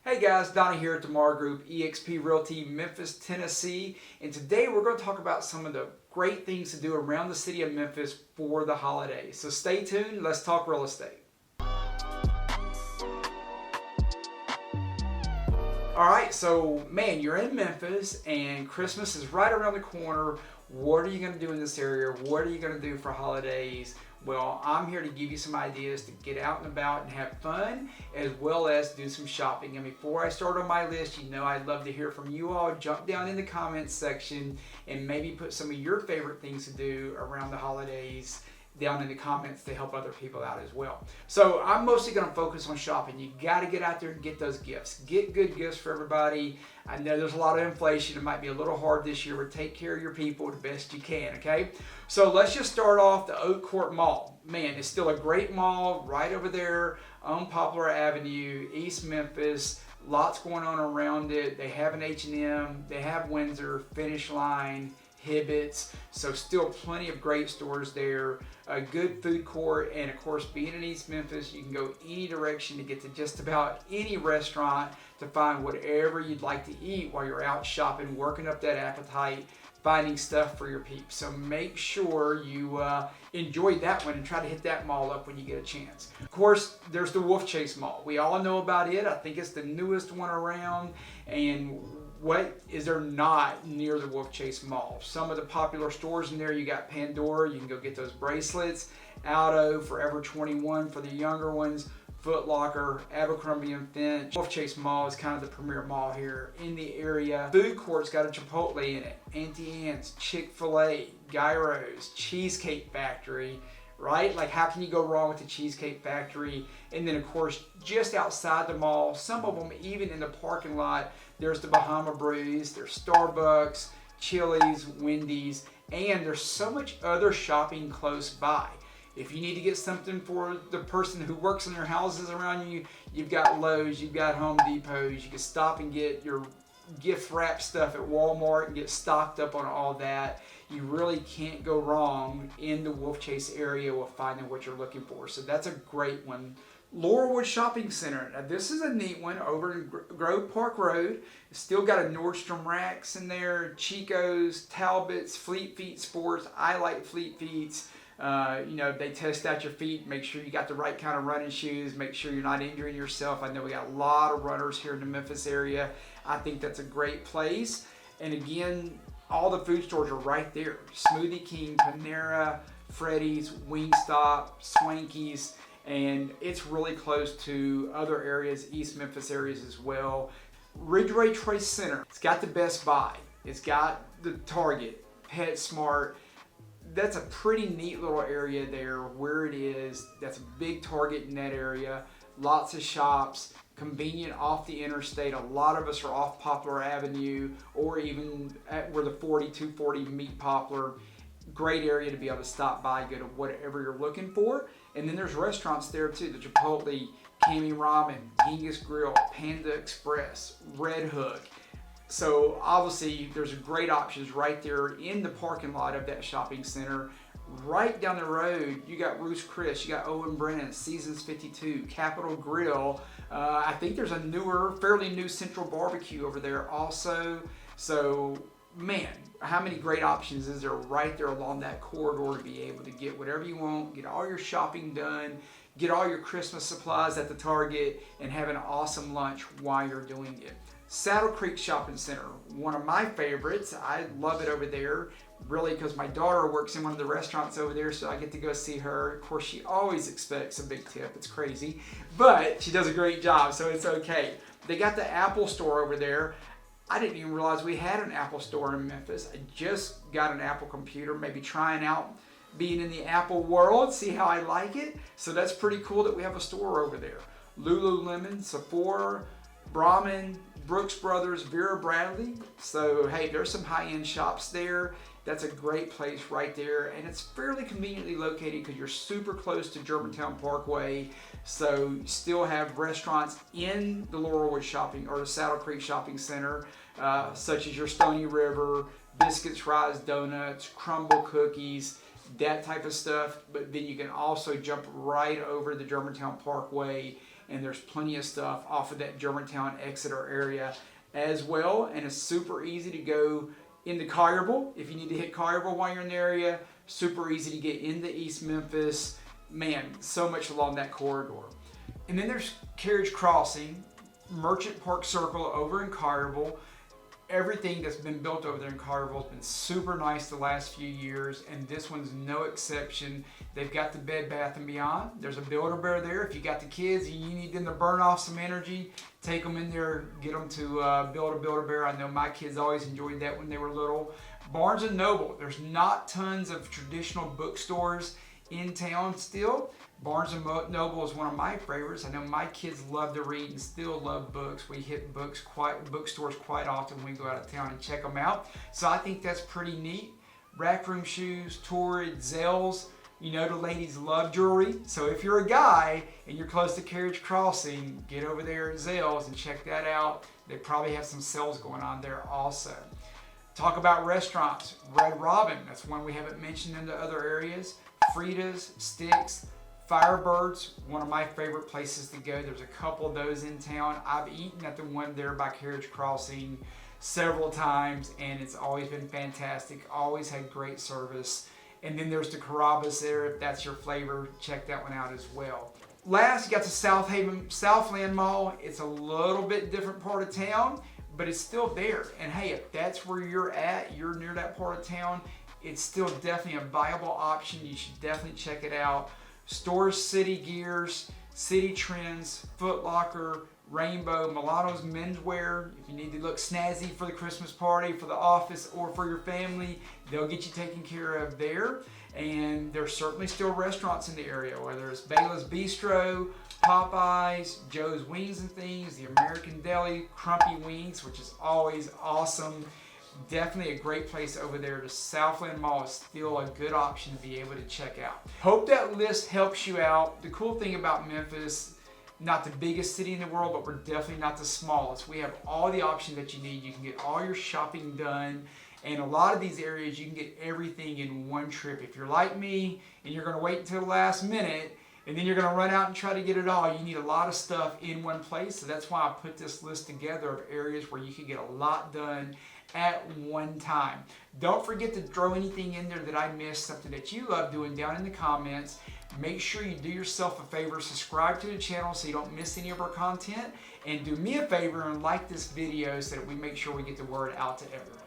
Hey guys, Donnie here at the Mar Group, eXp Realty, Memphis, Tennessee. And today we're going to talk about some of the great things to do around the city of Memphis for the holidays. So stay tuned, let's talk real estate. Alright, so man, you're in Memphis and Christmas is right around the corner. What are you going to do in this area? What are you going to do for holidays? Well, I'm here to give you some ideas to get out and about and have fun, as well as do some shopping. And before I start on my list, you know I'd love to hear from you all. Jump down in the comments section and maybe put some of your favorite things to do around the holidays down in the comments to help other people out as well. So I'm mostly going to focus on shopping. You got to get out there and get those gifts. Get good gifts for everybody. I know there's a lot of inflation. It might be a little hard this year, but take care of your people the best you can, okay? So let's just start off the Oak Court Mall. Man, it's still a great mall right over there on Poplar Avenue, East Memphis. Lots going on around it. They have an H&M, they have Windsor, Finish Line, Hibbett's, so still plenty of great stores there. A good food court, and of course being in East Memphis, you can go any direction to get to just about any restaurant to find whatever you'd like to eat while you're out shopping, working up that appetite, finding stuff for your peeps. So make sure you enjoy that one and try to hit that mall up when you get a chance. Of course, there's the Wolfchase Mall. We all know about it. I think it's the newest one around, and what is there not near the Wolfchase Mall? Some of the popular stores in there, you got Pandora, you can go get those bracelets, Aldo, Forever 21 for the younger ones, Foot Locker, Abercrombie & Finch. Wolfchase Mall is kind of the premier mall here in the area. Food court's got a Chipotle in it, Auntie Anne's, Chick-fil-A, Gyro's, Cheesecake Factory, right? Like, how can you go wrong with the Cheesecake Factory? And then of course, just outside the mall, some of them even in the parking lot, there's the Bahama Breeze, there's Starbucks, Chili's, Wendy's, and there's so much other shopping close by. If you need to get something for the person who works in their houses around you, you've got Lowe's, you've got Home Depots. You can stop and get your gift wrap stuff at Walmart and get stocked up on all that. You really can't go wrong in the Wolfchase area with finding what you're looking for. So that's a great one. Laurelwood Shopping Center. Now this is a neat one over in Grove Park Road. It's still got a Nordstrom Racks in there, Chico's, Talbot's, Fleet Feet Sports. I like Fleet Feet's. You know, they test out your feet, make sure you got the right kind of running shoes, make sure you're not injuring yourself. I know we got a lot of runners here in the Memphis area. I think that's a great place. And again, all the food stores are right there. Smoothie King, Panera, Freddy's, Wingstop, Swanky's, and it's really close to other areas, East Memphis areas as well. Ridgeway Trace Center, it's got the Best Buy, it's got the Target, PetSmart. That's a pretty neat little area there where it is. That's a big Target in that area. Lots of shops, convenient off the interstate. A lot of us are off Poplar Avenue or even at where the 240 meet Poplar. Great area to be able to stop by, go to whatever you're looking for. And then there's restaurants there too, the Chipotle, Kami Ramen, Genghis Grill, Panda Express, Red Hook. So obviously there's great options right there in the parking lot of that shopping center. Right down the road, you got Ruth's Chris, you got Owen Brennan, Seasons 52, Capitol Grill. I think there's a fairly new Central Barbecue over there also. So man, how many great options is there right there along that corridor to be able to get whatever you want, get all your shopping done, get all your Christmas supplies at the Target, and have an awesome lunch while you're doing it. Saddle Creek Shopping Center, one of my favorites. I love it over there, really, because my daughter works in one of the restaurants over there, so I get to go see her. Of course, she always expects a big tip. It's crazy, but she does a great job, so it's okay. They got the Apple store over there. I didn't even realize we had an Apple store in Memphis. I just got an Apple computer, maybe trying out being in the Apple world, see how I like it. So that's pretty cool that we have a store over there. Lululemon, Sephora, Brahmin, Brooks Brothers, Vera Bradley. So hey, there's some high-end shops there. That's a great place right there, and it's fairly conveniently located because you're super close to Germantown Parkway. So you still have restaurants in the Laurelwood Shopping or the Saddle Creek Shopping Center, such as your Stony River, Biscuits, Rise Donuts, Crumble Cookies, that type of stuff. But then you can also jump right over the Germantown Parkway and there's plenty of stuff off of that Germantown, Exeter area as well. And it's super easy to go into Collierville if you need to hit Collierville while you're in the area. Super easy to get into East Memphis. Man, so much along that corridor. And then there's Carriage Crossing, Merchant Park Circle over in Collierville. Everything that's been built over there in Collierville has been super nice the last few years, and this one's no exception. They've got the Bed Bath & Beyond. There's a Build-A-Bear there. If you got the kids and you need them to burn off some energy, take them in there, get them to build a Build-A-Bear. I know my kids always enjoyed that when they were little. Barnes & Noble. There's not tons of traditional bookstores in town still. Barnes & Noble is one of my favorites. I know my kids love to read and still love books. We hit bookstores quite often when we go out of town and check them out. So I think that's pretty neat. Rack Room Shoes, Torrid, Zales. You know the ladies love jewelry. So if you're a guy and you're close to Carriage Crossing, get over there at Zales and check that out. They probably have some sales going on there also. Talk about restaurants. Red Robin, that's one we haven't mentioned in the other areas. Frida's, Sticks, Firebirds, one of my favorite places to go. There's a couple of those in town. I've eaten at the one there by Carriage Crossing several times, and it's always been fantastic. Always had great service. And then there's the Carrabba's there. If that's your flavor, check that one out as well. Last, you got the Southland Mall. It's a little bit different part of town, but it's still there. And hey, if that's where you're at, you're near that part of town, it's still definitely a viable option. You should definitely check it out. Stores, City Gears, City Trends, Foot Locker, Rainbow, Milano's Menswear. If you need to look snazzy for the Christmas party, for the office, or for your family, they'll get you taken care of there. And there's certainly still restaurants in the area, whether it's Bayla's Bistro, Popeyes, Joe's Wings and Things, the American Deli, Crumpy Wings, which is always awesome. Definitely a great place over there. The Southland Mall is still a good option to be able to check out. Hope that list helps you out. The cool thing about Memphis, not the biggest city in the world, but we're definitely not the smallest. We have all the options that you need. You can get all your shopping done. And a lot of these areas, you can get everything in one trip. If you're like me and you're going to wait until the last minute, and then you're going to run out and try to get it all, you need a lot of stuff in one place. So that's why I put this list together of areas where you can get a lot done at one time. Don't forget to throw anything in there that I missed, something that you love doing down in the comments. Make sure you do yourself a favor, subscribe to the channel so you don't miss any of our content, and do me a favor and like this video so that we make sure we get the word out to everyone.